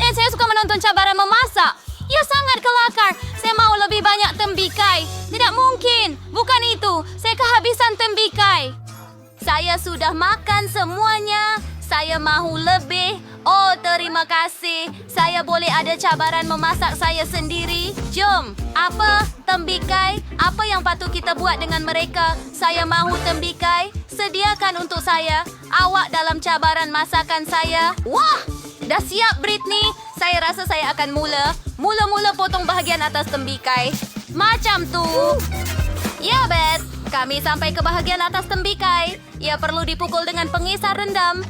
Dan saya suka menonton cabaran memasak. Ya sangat kelakar. Saya mau lebih banyak tembikai. Tidak mungkin. Bukan itu. Saya kehabisan tembikai. Saya sudah makan semuanya. Saya mahu lebih. Oh, terima kasih. Saya boleh ada cabaran memasak saya sendiri. Jom. Apa? Tembikai? Apa yang patut kita buat dengan mereka? Saya mahu tembikai. Sediakan untuk saya. Awak dalam cabaran masakan saya. Wah! Dah siap, Britney. Saya rasa saya akan mula potong bahagian atas tembikai. Macam tu. Ya, Beth. Kami sampai ke bahagian atas tembikai. Ia perlu dipukul dengan pengisar rendam.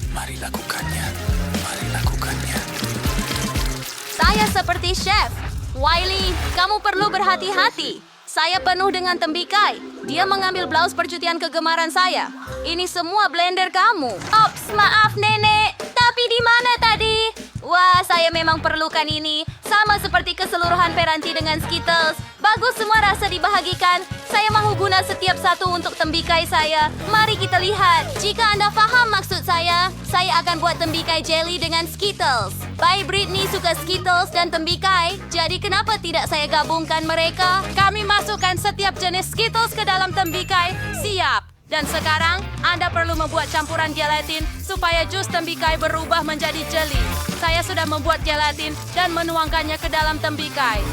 Mari lakukannya. Mari lakukannya. Saya seperti chef. Wiley, kamu perlu berhati-hati. Saya penuh dengan tembikai. Dia mengambil blaus percutian kegemaran saya. Ini semua blender kamu. Ops, maaf nenek. Tapi di mana tadi? Wah, saya memang perlukan ini. Sama seperti keseluruhan Peranti dengan Skittles. Bagus semua rasa dibahagikan. Saya mahu guna setiap satu untuk tembikai saya. Mari kita lihat. Jika Anda faham maksud saya akan buat tembikai jelly dengan Skittles. Bye, Britney suka Skittles dan tembikai. Jadi kenapa tidak saya gabungkan mereka? Kami masukkan setiap jenis Skittles ke dalam tembikai. Siap. Dan sekarang, Anda perlu membuat campuran gelatin supaya jus tembikai berubah menjadi jelly. Saya sudah membuat gelatin dan menuangkannya ke dalam tembikai.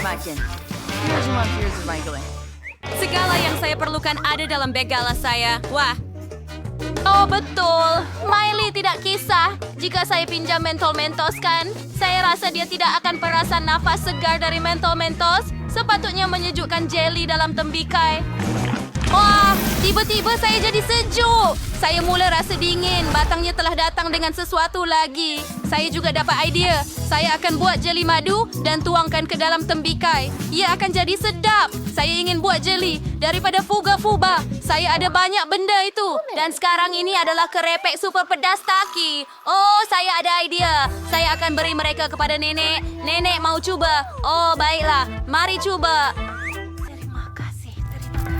Makin. Here's one, here's the Michael. Segala yang saya perlukan ada dalam beg gala saya. Wah. Oh, betul. Miley tidak kisah. Jika saya pinjam mentol mentos kan, saya rasa dia tidak akan perasan nafas segar dari mentol mentos. Sepatutnya menyejukkan jelly dalam tembikai. Wah, tiba-tiba saya jadi sejuk. Saya mula rasa dingin. Batangnya telah datang dengan sesuatu lagi. Saya juga dapat idea. Saya akan buat jeli madu dan tuangkan ke dalam tembikai. Ia akan jadi sedap. Saya ingin buat jeli daripada fuga-fuba. Saya ada banyak benda itu. Dan sekarang ini adalah kerepek super pedas taki. Oh, saya ada idea. Saya akan beri mereka kepada nenek. Nenek mau cuba. Oh, baiklah. Mari cuba.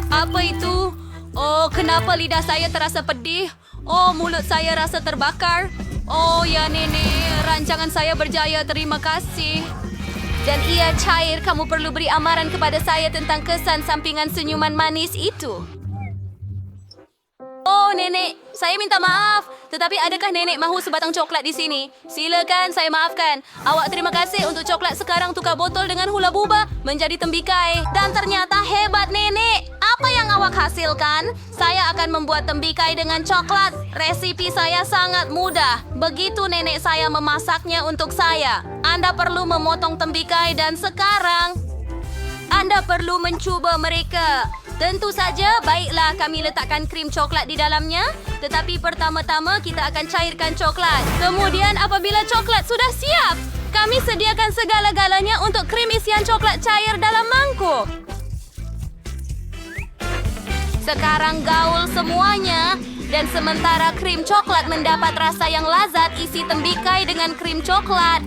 Apa itu? Oh, kenapa lidah saya terasa pedih? Oh, mulut saya rasa terbakar. Oh, ya nenek, rancangan saya berjaya, terima kasih. Dan ia cair, kamu perlu beri amaran kepada saya tentang kesan sampingan senyuman manis itu. Oh, nenek, saya minta maaf. Tetapi adakah nenek mahu sebatang coklat di sini? Silakan, saya maafkan. Awak terima kasih untuk coklat sekarang tukar botol dengan hula buba menjadi tembikai. Dan ternyata hebat, nenek. Apa yang awak hasilkan? Saya akan membuat tembikai dengan coklat. Resipi saya sangat mudah. Begitu nenek saya memasaknya untuk saya. Anda perlu memotong tembikai dan sekarang Anda perlu mencuba mereka. Tentu saja, baiklah kami letakkan krim coklat di dalamnya. Tetapi pertama-tama kita akan cairkan coklat. Kemudian apabila coklat sudah siap, kami sediakan segala-galanya untuk krim isian coklat cair dalam mangkuk. Sekarang gaul semuanya. Dan sementara krim coklat mendapat rasa yang lazat, isi tembikai dengan krim coklat.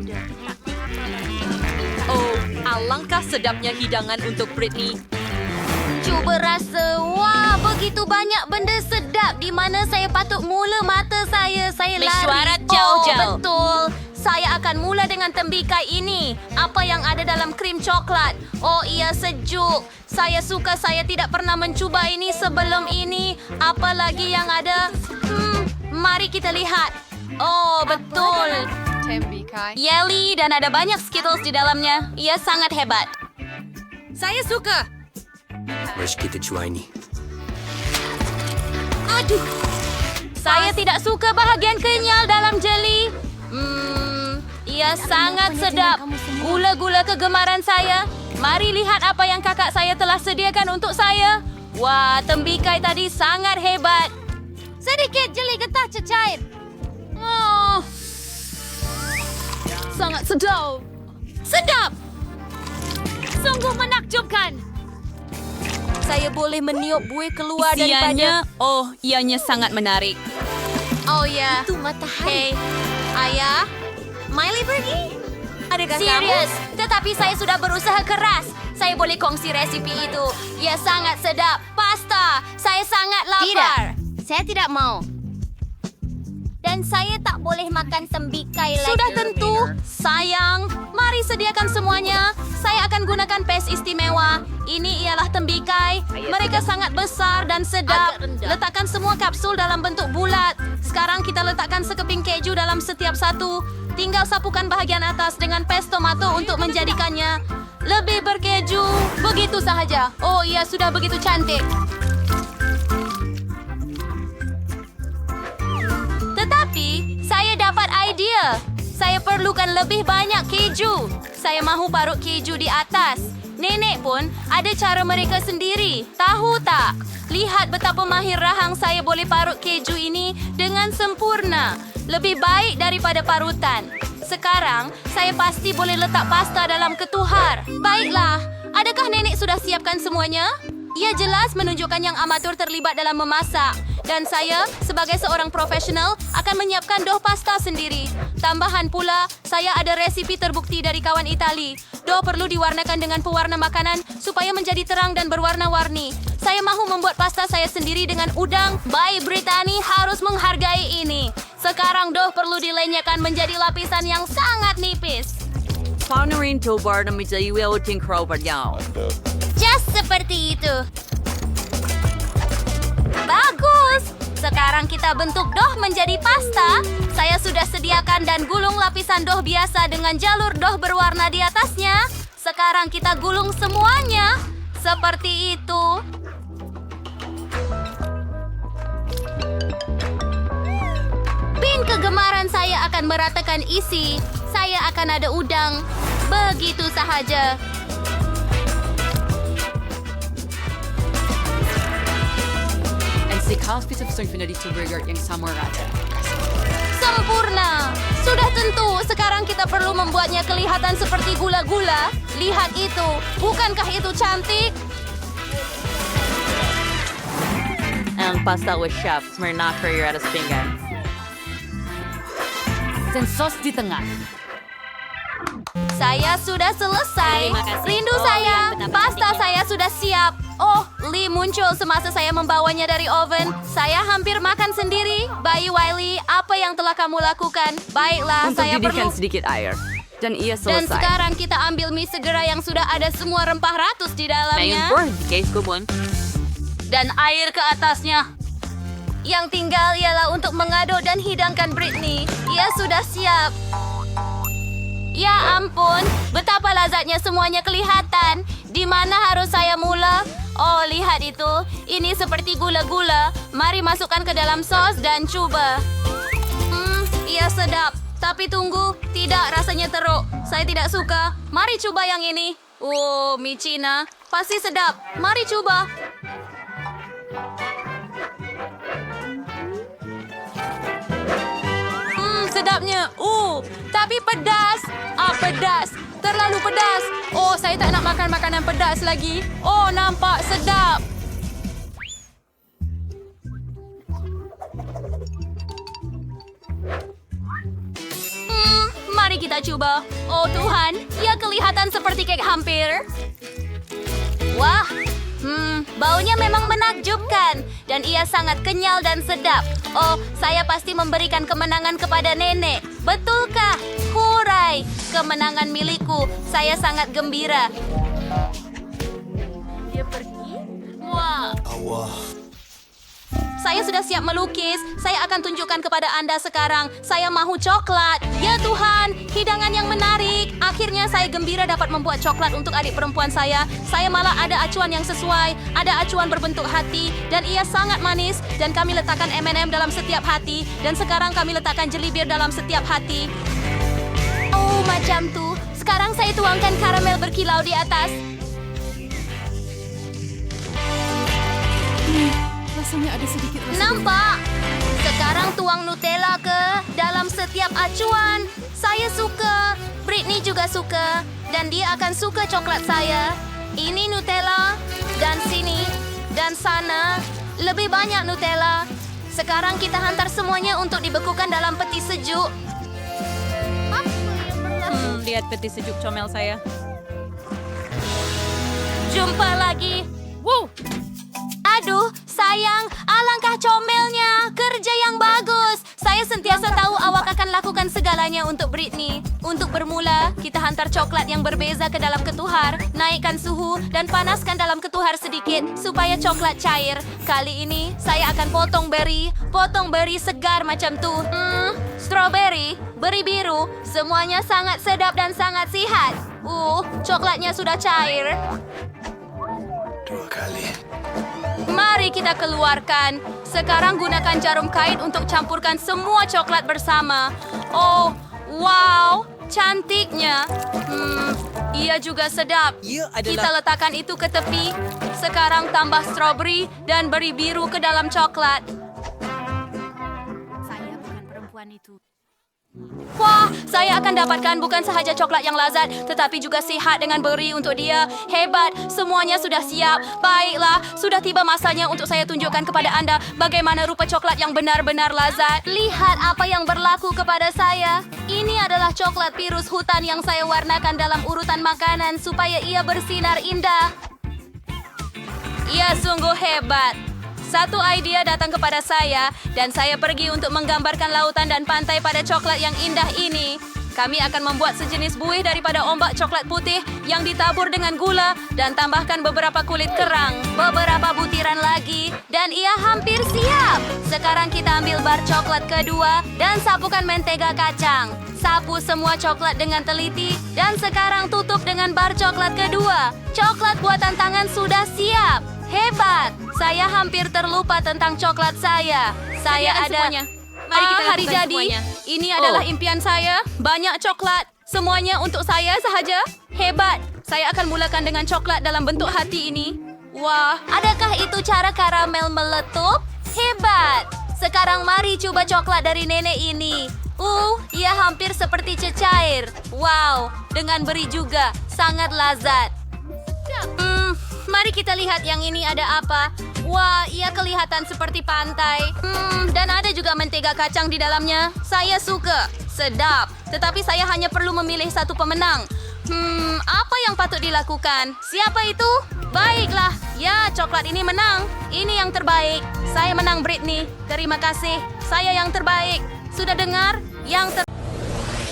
Oh, alangkah sedapnya hidangan untuk Britney. Cuba rasa. Wah, begitu banyak benda sedap di mana saya patut mula mata saya. Saya lari. Mesyuarat jauh-jauh. Oh, betul. Saya akan mula dengan tembikai ini. Apa yang ada dalam krim coklat? Oh, ia sejuk. Saya suka saya tidak pernah mencuba ini sebelum ini. Apa lagi yang ada? Mari kita lihat. Oh, betul. Tembikai. Jelly dan ada banyak Skittles di dalamnya. Ia sangat hebat. Saya suka. Mari kita cuba ini. Aduh. Saya tidak suka bahagian kenyal dalam jelly. Ia sangat sedap. Gula-gula kegemaran saya. Mari lihat apa yang kakak saya telah sediakan untuk saya. Wah, tembikai tadi sangat hebat. Sedikit jeli getah cecair. Oh. Sangat sedap. Sedap. Sungguh menakjubkan. Saya boleh meniup buih keluar daripada... Oh, ianya sangat menarik. Oh ya. Itu matahari. Hey, ayah. Miley pergi? Adakah serius? Tetapi saya sudah berusaha keras. Saya boleh kongsi resipi itu. Ia sangat sedap. Pasta. Saya sangat lapar. Tidak, saya tidak mau. Dan saya tak boleh makan tembikai lagi. Sudah sediakan semuanya. Saya akan gunakan pes istimewa. Ini ialah tembikai. Mereka sangat besar dan sedap. Agak rendah. Letakkan semua kapsul dalam bentuk bulat. Sekarang kita letakkan sekeping keju dalam setiap satu. Tinggal sapukan bahagian atas dengan pes tomato untuk menjadikannya lebih berkeju. Begitu sahaja. Oh iya, sudah begitu cantik. Tetapi, saya dapat idea. Saya perlukan lebih banyak keju. Saya mahu parut keju di atas. Nenek pun ada cara mereka sendiri. Tahu tak? Lihat betapa mahir rahang saya boleh parut keju ini dengan sempurna. Lebih baik daripada parutan. Sekarang, saya pasti boleh letak pasta dalam ketuhar. Baiklah, adakah nenek sudah siapkan semuanya? Ia jelas menunjukkan yang amatur terlibat dalam memasak. Dan saya, sebagai seorang profesional, akan menyiapkan dough pasta sendiri. Tambahan pula, saya ada resipi terbukti dari kawan Itali. Dough perlu diwarnakan dengan pewarna makanan supaya menjadi terang dan berwarna-warni. Saya mahu membuat pasta saya sendiri dengan udang. Bayi Britani harus menghargai ini. Sekarang dough perlu dilenyapkan menjadi lapisan yang sangat nipis. Paano rin to bar na medyo ting crow ba yaw? Just seperti itu. Bagus! Sekarang kita bentuk dough menjadi pasta. Saya sudah sediakan dan gulung lapisan dough biasa dengan jalur dough berwarna di atasnya. Sekarang kita gulung semuanya. Seperti itu. Pin kegemaran saya akan meratakan isi. Saya akan ada udang. Begitu sahaja. Si Hospice of Infinity to Burger yang sama rata. Sempurna! Sudah tentu, sekarang kita perlu membuatnya kelihatan seperti gula-gula. Lihat itu, bukankah itu cantik? Ang pasta with chef, Smirnoff Courier atas pinggan. Dan sos di tengah. Saya sudah selesai. Terima kasih. Rindu Oh, saya, lihat betapa pasta cantiknya. saya sudah siap. Oh, Lee muncul semasa saya membawanya dari oven. Saya hampir makan sendiri. Bayi Wiley, apa yang telah kamu lakukan? Baiklah, Untuk saya didihkan perlu... sedikit air. Dan ia Dan selesai. sekarang kita ambil mie segera yang sudah ada semua rempah ratus di Ngayon dalamnya. po, di case ko po. Dan air ke atasnya. Yang tinggal ialah untuk mengaduk dan hidangkan Britney. Ia sudah siap. Ya ampun, betapa lazatnya semuanya kelihatan. Di mana harus saya mula? Oh, lihat itu. Ini seperti gula-gula. Mari masukkan ke dalam sos dan coba. Ia sedap. Tapi tunggu, tidak, rasanya teruk. Saya tidak suka. Mari coba yang ini. Oh, mie Cina. Pasti sedap. Mari coba. Sedapnya. Tapi pedas. Pedas. Terlalu pedas. Oh, saya tak nak makan makanan pedas lagi. Oh, nampak sedap. Mari kita coba. Oh Tuhan, ia kelihatan seperti kek hampir. Wah, baunya memang menakjubkan. Dan ia sangat kenyal dan sedap. Oh, saya pasti memberikan kemenangan kepada nenek. Betulkah? Hurai, kemenangan milikku. Saya sangat gembira. Dia pergi? Wah. Saya sudah siap melukis. Saya akan tunjukkan kepada Anda sekarang. Saya mahu coklat. Ya Tuhan, hidangan yang menarik. Akhirnya saya gembira dapat membuat coklat untuk adik perempuan saya. Saya malah ada acuan yang sesuai. Ada acuan berbentuk hati. Dan ia sangat manis. Dan kami letakkan M&M dalam setiap hati. Dan sekarang kami letakkan jelibir dalam setiap hati. Oh, macam tu. Sekarang saya tuangkan karamel berkilau di atas. Rasanya ada sedikit rasa. Nampak? Sekarang tuang Nutella ke dalam setiap acuan. Saya suka. Britney juga suka. Dan dia akan suka coklat saya. Ini Nutella. Dan sini. Dan sana. Lebih banyak Nutella. Sekarang kita hantar semuanya untuk dibekukan dalam peti sejuk. Lihat peti sejuk comel saya. Jumpa lagi. Wow. Aduh, sayang. Alangkah comelnya. Kerja yang bagus. Saya sentiasa Biasa tahu awak akan lakukan segalanya untuk Britney. Untuk bermula, kita hantar coklat yang berbeza ke dalam ketuhar, naikkan suhu, dan panaskan dalam ketuhar sedikit supaya coklat cair. Kali ini, saya akan potong beri segar macam tuh. Strawberry, beri biru, semuanya sangat sedap dan sangat sihat. Coklatnya sudah cair. 2 kali. Mari kita keluarkan. Sekarang gunakan jarum kait untuk campurkan semua coklat bersama. Oh, wow, cantiknya. Ia juga sedap. Kita letakkan itu ke tepi. Sekarang tambah strawberry dan beri biru ke dalam coklat. Saya bukan perempuan itu. Wah, saya akan dapatkan bukan sahaja coklat yang lazat, tetapi juga sehat dengan beri untuk dia. Hebat, semuanya sudah siap. Baiklah, sudah tiba masanya untuk saya tunjukkan kepada Anda bagaimana rupa coklat yang benar-benar lazat. Lihat apa yang berlaku kepada saya. Ini adalah coklat virus hutan yang saya warnakan dalam urutan makanan supaya ia bersinar indah. Ia sungguh hebat. Satu idea datang kepada saya dan saya pergi untuk menggambarkan lautan dan pantai pada coklat yang indah ini. Kami akan membuat sejenis buih daripada ombak coklat putih yang ditabur dengan gula dan tambahkan beberapa kulit kerang, beberapa butiran lagi, dan ia hampir siap. Sekarang kita ambil bar coklat kedua dan sapukan mentega kacang. Sapu semua coklat dengan teliti dan sekarang tutup dengan bar coklat kedua. Coklat buatan tangan sudah siap. Hebat! Saya hampir terlupa tentang coklat saya. Saya ada... Semuanya. Mari kita hari lakukan jadi. semuanya. Ini adalah impian saya. Banyak coklat. Semuanya untuk saya sahaja. Hebat! Saya akan mulakan dengan coklat dalam bentuk hati ini. Wah, adakah itu cara karamel meletup? Hebat! Sekarang mari coba coklat dari nenek ini. Ia hampir seperti cecair. Wow, dengan beri juga. Sangat lazat. Mari kita lihat yang ini ada apa. Wah, ia kelihatan seperti pantai. Dan ada juga mentega kacang di dalamnya. Saya suka. Sedap. Tetapi saya hanya perlu memilih satu pemenang. Apa yang patut dilakukan? Siapa itu? Baiklah. Ya, coklat ini menang. Ini yang terbaik. Saya menang, Britney. Terima kasih. Saya yang terbaik. Sudah dengar?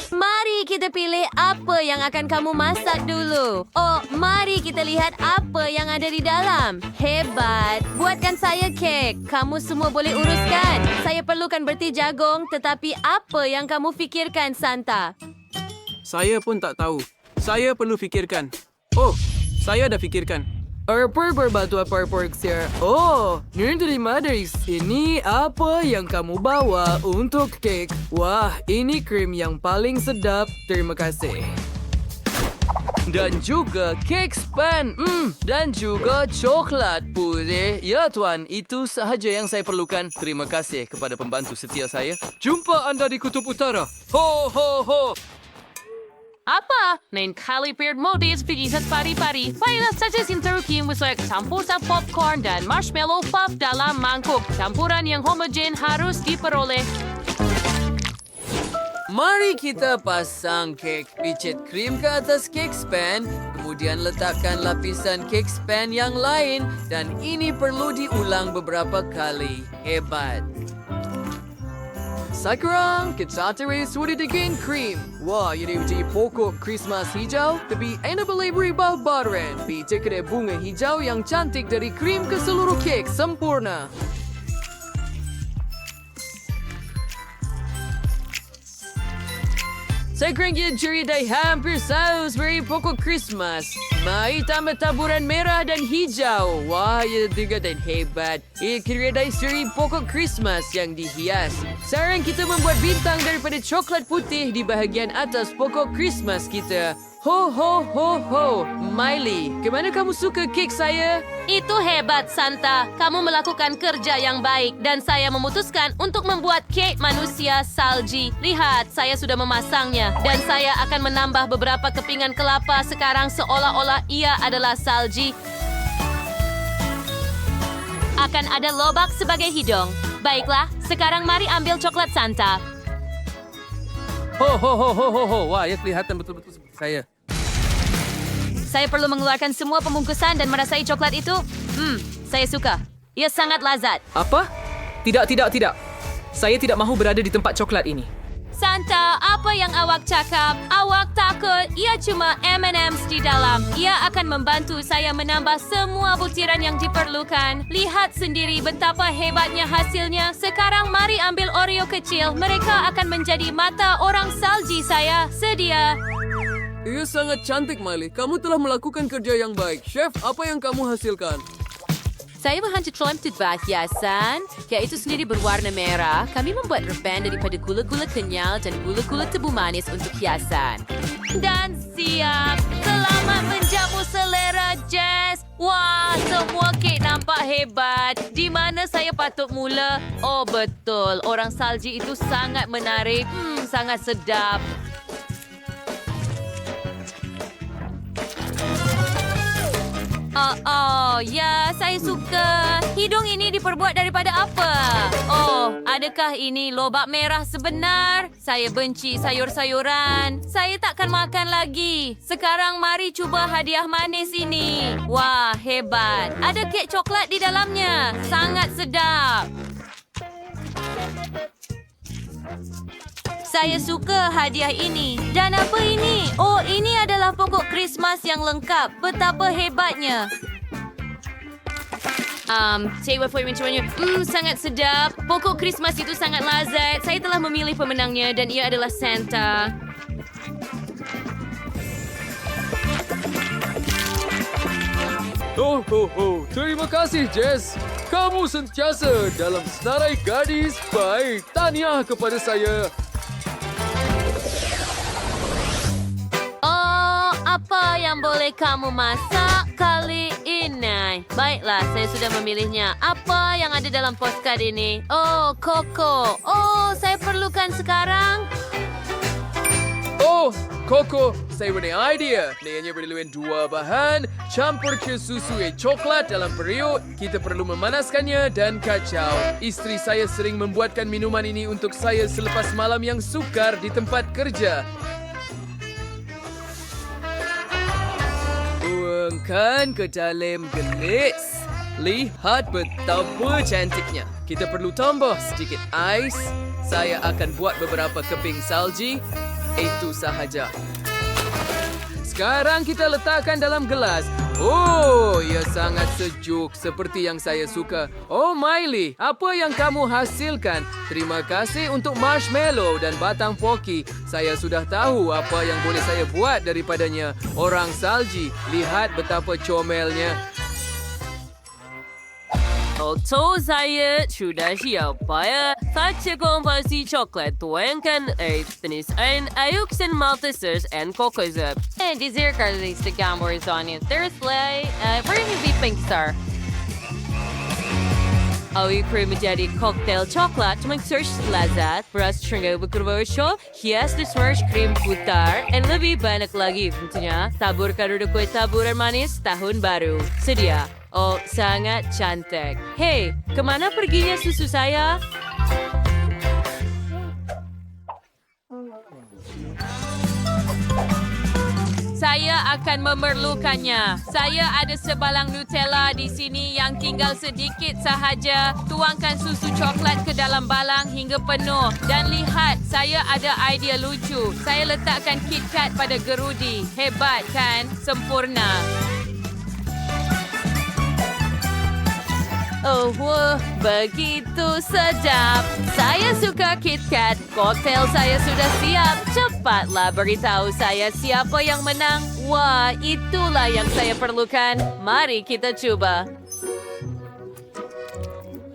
Mari kita pilih apa yang akan kamu masak dulu. Mari kita lihat apa yang ada di dalam. Hebat. Buatkan saya kek. Kamu semua boleh uruskan. Saya perlukan berti jagung, tetapi apa yang kamu fikirkan, Santa? Saya pun tak tahu. Saya perlu fikirkan. Saya dah fikirkan. Berbatu apa sir? Terima dari sini apa yang kamu bawa untuk kek? Wah, ini krim yang paling sedap. Terima kasih. Dan juga kek span. Dan juga coklat putih. Ya tuan, itu sahaja yang saya perlukan. Terima kasih kepada pembantu setia saya. Jumpa anda di Kutub Utara. Ho, ho, ho. Apa? Lain kali paired modis pergi sa pari-pari. Baiklah saja sinterukin besuai campur sa popcorn dan marshmallow puff dalam mangkuk. Campuran yang homogen harus diperoleh. Mari kita pasang kek picit krim ke atas kek span. Kemudian letakkan lapisan kek span yang lain. Dan ini perlu diulang beberapa kali. Hebat. Sekarang kita sudah dengan krim. Wah, ini di pokok Christmas hijau. Tapi anda boleh berubah badan. Kita kedai bunga hijau yang cantik dari krim ke seluruh kek sempurna. Sekarang kita ceridai hampir saus dari pokok Christmas. Mai tambah taburan merah dan hijau. Wah, ya juga dan hebat. Ia ceridai dari pokok Christmas yang dihias. Sekarang kita membuat bintang daripada coklat putih di bahagian atas pokok Christmas kita. Ho, ho, ho, ho. Miley, kemana kamu suka kek saya? Itu hebat, Santa. Kamu melakukan kerja yang baik dan saya memutuskan untuk membuat kek manusia salji. Lihat, saya sudah memasangnya dan saya akan menambah beberapa kepingan kelapa sekarang seolah-olah ia adalah salji. Akan ada lobak sebagai hidung. Baiklah, sekarang mari ambil coklat Santa. Ho. Wah, ya kelihatan betul-betul seperti saya. Saya perlu mengeluarkan semua pembungkusan dan merasai coklat itu. Saya suka. Ia sangat lazat. Apa? Tidak. Saya tidak mahu berada di tempat coklat ini. Santa, apa yang awak cakap? Awak takut ia cuma M&M's di dalam. Ia akan membantu saya menambah semua butiran yang diperlukan. Lihat sendiri betapa hebatnya hasilnya. Sekarang mari ambil Oreo kecil. Mereka akan menjadi mata orang salji saya. Sedia. Ia sangat cantik, Miley. Kamu telah melakukan kerja yang baik. Chef, apa yang kamu hasilkan? Saya menghancur sebuah hiasan, yaitu sendiri berwarna merah. Kami membuat reben daripada gula-gula kenyal dan gula-gula tebu manis untuk hiasan. Dan siap. Selamat menjamu selera Jess. Wah, semua kek nampak hebat. Di mana saya patut mula? Oh, betul. Orang salji itu sangat menarik. Sangat sedap. Ya, saya suka. Hidung ini diperbuat daripada apa? Oh, adakah ini lobak merah sebenar? Saya benci sayur-sayuran. Saya takkan makan lagi. Sekarang mari cuba hadiah manis ini. Wah, hebat. Ada kek coklat di dalamnya. Sangat sedap. Saya suka hadiah ini. Dan apa ini? Oh, ini adalah pokok Krismas yang lengkap. Betapa hebatnya. Saya buat mencobanya. Sangat sedap. Pokok Krismas itu sangat lazat. Saya telah memilih pemenangnya dan ia adalah Santa. Terima kasih, Jess. Kamu sentiasa dalam senarai gadis baik. Tahniah kepada saya. Oh, apa yang boleh kamu masak kali ini? Baiklah, saya sudah memilihnya. Apa yang ada dalam postcard ini? Oh, koko. Oh, saya perlukan sekarang. Oh, Koko, saya punya idea. Hanya perlukan 2 bahan, campur ke susu coklat dalam periuk. Kita perlu memanaskannya dan kacau. Istri saya sering membuatkan minuman ini untuk saya selepas malam yang sukar di tempat kerja. Tuangkan ke dalam gelas. Lihat betapa cantiknya. Kita perlu tambah sedikit ais. Saya akan buat beberapa keping salji. Itu sahaja. Sekarang kita letakkan dalam gelas. Oh, ia sangat sejuk seperti yang saya suka. Oh, Miley, apa yang kamu hasilkan? Terima kasih untuk marshmallow dan batang poki. Saya sudah tahu apa yang boleh saya buat daripadanya. Orang salji, lihat betapa comelnya. Oto saya sudah siap ya. Saja komposi coklat tuangkan tenis and ayuksan maltesers and kokosip. And dessert karlis the gambors on it. There's like, bring me pink star. Awi krim menjadi koktail coklat meng-search lazat, beras tengah berkerbosho, hias di search krim putar, and lebih banyak lagi tentunya. Taburkan uduk kue taburan manis tahun baru. Sedia. Oh, sangat cantik. Hei, kemana perginya susu saya? Saya akan memerlukannya. Saya ada sebalang Nutella di sini yang tinggal sedikit sahaja. Tuangkan susu coklat ke dalam balang hingga penuh. Dan lihat, saya ada idea lucu. Saya letakkan KitKat pada gerudi. Hebat kan? Sempurna. Oh, wah, begitu sedap. Saya suka KitKat. Koktail saya sudah siap. Cepatlah beritahu saya siapa yang menang. Wah, itulah yang saya perlukan. Mari kita coba.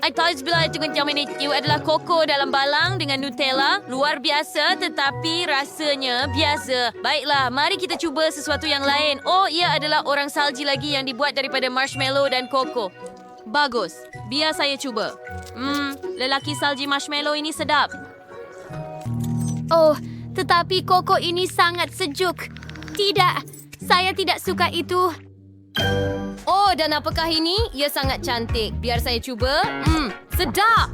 Atas bila dengan jamin itu adalah koko dalam balang dengan Nutella. Luar biasa tetapi rasanya biasa. Baiklah, mari kita cuba sesuatu yang lain. Oh, ia adalah orang salji lagi yang dibuat daripada marshmallow dan koko. Bagus. Biar saya cuba. Lelaki salji marshmallow ini sedap. Oh, tetapi koko ini sangat sejuk. Tidak, saya tidak suka itu. Oh, dan apakah ini? Ia sangat cantik. Biar saya cuba. Sedap.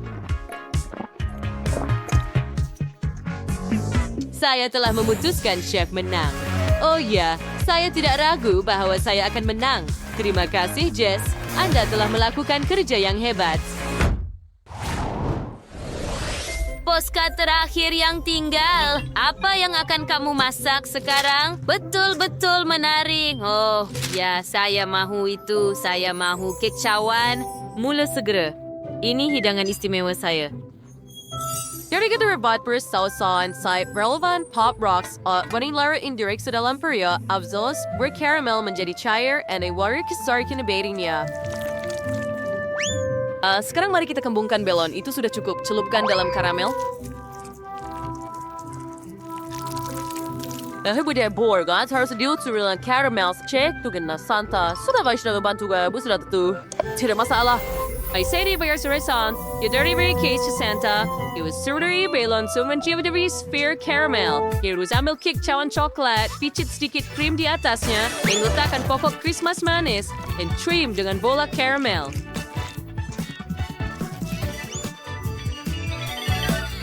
Saya telah memutuskan chef menang. Oh ya, saya tidak ragu bahawa saya akan menang. Terima kasih, Jess. Anda telah melakukan kerja yang hebat. Oscar terakhir yang tinggal. Apa yang akan kamu masak sekarang? Betul-betul menarik. Oh, ya, saya mahu itu. Saya mahu kek cawan. Mula segera. Ini hidangan istimewa saya. Dari kita rebat bersausan sa relevant pop rocks at vanilla indirect sa dalam peria, abzos bercaramel menjadi cair and ay water kisar kinabating niya. Sekarang mari kita kembungkan belon. Itu sudah cukup. Celupkan dalam karamel. Dahil bude borgat harus diuturin caramel cek tugan na santa. Sudah ba siya nagabantu ka? Sudah tu. Tidak masalah. I say di bayar sa resan, you dirty very case to Santa. It was surgery belon suman jiwa dari sphere caramel. Here was ambil kick cawan coklat, picit sedikit krim di atasnya, dan letakkan pokok Christmas manis, and trim dengan bola caramel.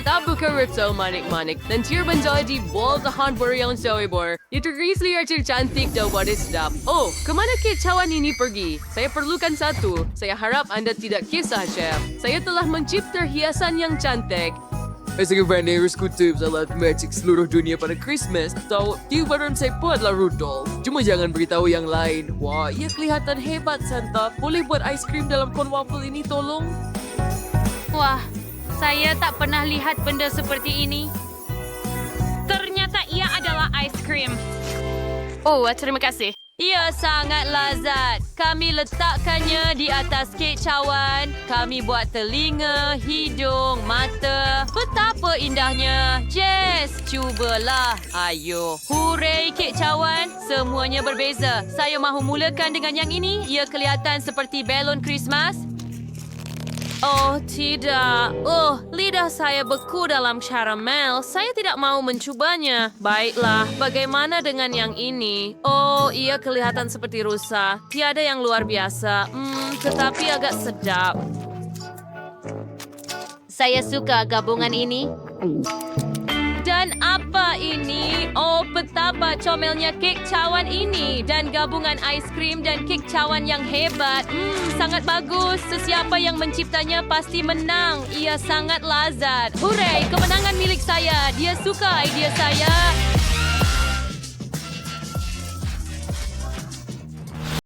Tabuka ripso manik-manik, dan tier menjadi bol tahan beriang soibor. Itu Grizzly Archer cantik daw what is up. Oh, kemana kicauan ini pergi? Saya perlukan satu. Saya harap Anda tidak kisah, Chef. Saya telah mencipta hiasan yang cantik. Saya harus kutip salat magic seluruh dunia pada Christmas. Tahu, di badan saya buatlah Rudolph. Cuma jangan beritahu yang lain. Wah, ia kelihatan hebat, Santa. Boleh buat ice cream dalam kon waffle ini, tolong? Wah, saya tak pernah lihat benda seperti ini. Ternyata ia adalah ice cream. Oh, terima kasih. Ia sangat lazat. Kami letakkannya di atas kek cawan. Kami buat telinga, hidung, mata. Betapa indahnya. Jess, cubalah. Ayo. Hooray, kek cawan. Semuanya berbeza. Saya mahu mulakan dengan yang ini. Ia kelihatan seperti balon Christmas. Oh, tidak. Oh, lidah saya beku dalam caramel. Saya tidak mau mencobanya. Baiklah, bagaimana dengan yang ini? Oh, ia kelihatan seperti rusa. Tiada yang luar biasa. Tetapi agak sedap. Saya suka gabungan ini. Dan apa ini? Oh, betapa comelnya kek cawan ini. Dan gabungan ice cream dan kek cawan yang hebat. Sangat bagus. Sesiapa yang menciptanya pasti menang. Ia sangat lazat. Hooray, kemenangan milik saya. Dia suka idea saya.